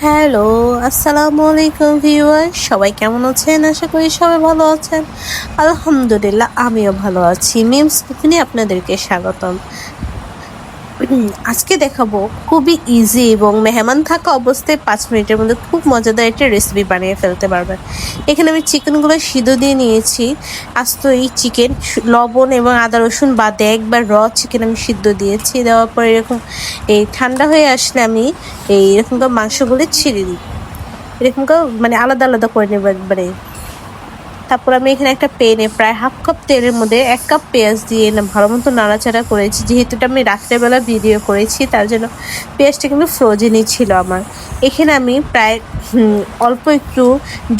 Hello, আসসালামু আলাইকুম viewer. সবাই কেমন আছেন? আশা করি সবাই ভালো আছেন। আলহামদুলিল্লাহ আমিও ভালো আছি। মিমস কুকিংয়ে আপনাদেরকে স্বাগতম। আজকে দেখাবো খুবই ইজি এবং মেহমান থাকা অবস্থায় ৫ মিনিটের মধ্যে খুব মজাদার একটা রেসিপি বানিয়ে ফেলতে পারবেন। এখানে আমি চিকেনগুলো সিদ্ধ দিয়ে নিয়েছি। আস্ত এই চিকেন লবণ এবং আদা রসুন বাদে একবার চিকেন আমি সিদ্ধ দিয়েছি। দেওয়ার পর এরকম এই ঠান্ডা হয়ে আসলে আমি এরকম মাংসগুলো ছিঁড়ে দিই। এরকম মানে আলাদা আলাদা করে নেবো একবারে। তারপর আমি এখানে একটা প্যানে প্রায় হাফ কাপ তেলের মধ্যে ১ কাপ পেঁয়াজ দিয়ে ভালো মতো নাড়াচাড়া করেছি। যেহেতু এটা আমি রাত্রেবেলা ভিডিও করেছি তার জন্য পেঁয়াজটা কিন্তু ফ্রোজেনই ছিল আমার। এখানে আমি প্রায় অল্প একটু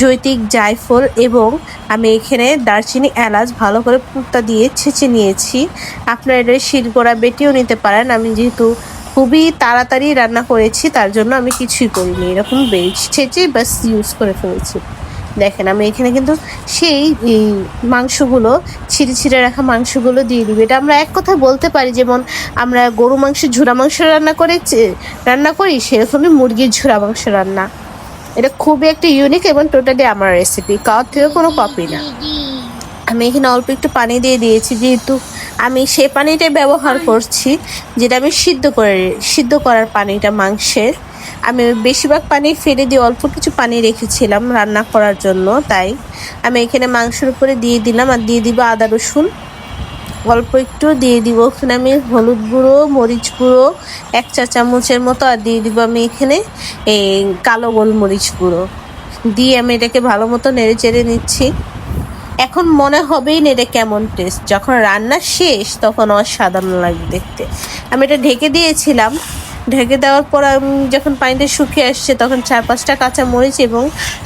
জৈতিক জায়ফল এবং আমি এখানে দারচিনি এলাচ ভালো করে পুরটা দিয়ে ছেঁচে নিয়েছি। আপনারা এটা শিলনোড়া বেটেও নিতে পারেন। আমি যেহেতু খুবই তাড়াতাড়ি রান্না করেছি তার জন্য আমি কিছুই করিনি, এরকম ছেঁচে বাস ইউজ করে ফেলেছি। দেখেন আমি এখানে কিন্তু সেই মাংসগুলো ছিঁড়ে রাখা মাংসগুলো দিয়ে দিবি। এটা আমরা এক কথায় বলতে পারি যেমন আমরা গরু মাংস ঝুরা মাংস রান্না করি সেরকমই মুরগির ঝুরা মাংস রান্না। এটা খুবই একটা ইউনিক এবং টোটালি আমার রেসিপি, কারোর থেকে কোনো কপি না। আমি এখানে অল্প একটু পানি দিয়ে দিয়েছি, যেহেতু আমি সে পানিটাই ব্যবহার করছি যেটা আমি সিদ্ধ করার পানিটা মাংসের। আমি বেশিরভাগ পানি ফেলে দিয়ে অল্প কিছু পানি রেখেছিলাম রান্না করার জন্য, তাই আমি এখানে মাংসের উপরে দিয়ে দিলাম। আর দিয়ে দিব আদা রসুন অল্প একটু দিয়ে দিব। ওখানে আমি হলুদ গুঁড়ো, মরিচ গুঁড়ো ১ চা চামচের মতো, আর দিয়ে দিব আমি এখানে এই কালো গোলমরিচ গুঁড়ো দিয়ে আমি এটাকে ভালো মতো নেড়ে চেড়ে নিচ্ছি। এখন মনে হবেই না এটা কেমন টেস্ট, যখন রান্না শেষ তখন অসাধারণ লাগবে দেখতে। আমি এটা ঢেকে দিয়েছিলাম। ঢেকে দেওয়ার পর আমি যখন পানিটা শুকিয়ে আসছে তখন ৪-৫টা কাঁচা মরিচ এবং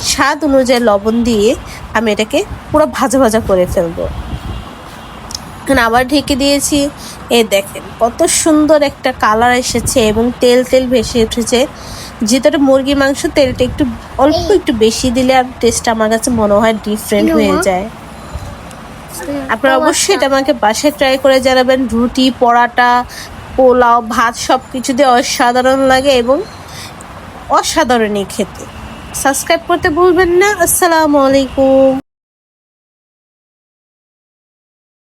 স্বাদ অনুযায়ী লবণ দিয়ে আমি এটাকে পুরো ভাজা ভাজা করে ফেলবো। এখন আবার ঢেকে দিয়েছি। দেখেন কত সুন্দর একটা কালার এসেছে এবং তেল তেল ভেসে উঠেছে। যেহেতু মুরগি মাংস তেলটা অল্প একটু বেশি দিলে আর টেস্ট আমার কাছে মনে হয় ডিফারেন্ট হয়ে যায়। আপনারা অবশ্যই এটা আমাকে বাসায় ট্রাই করে জানাবেন। রুটি, পরাটা, পোলাও, ভাত সব কিছু দিয়ে অসাধারণ লাগে এবং অসাধারণই খেতে। সাবস্ক্রাইব করতে ভুলবেন না। আসসালামু আলাইকুম।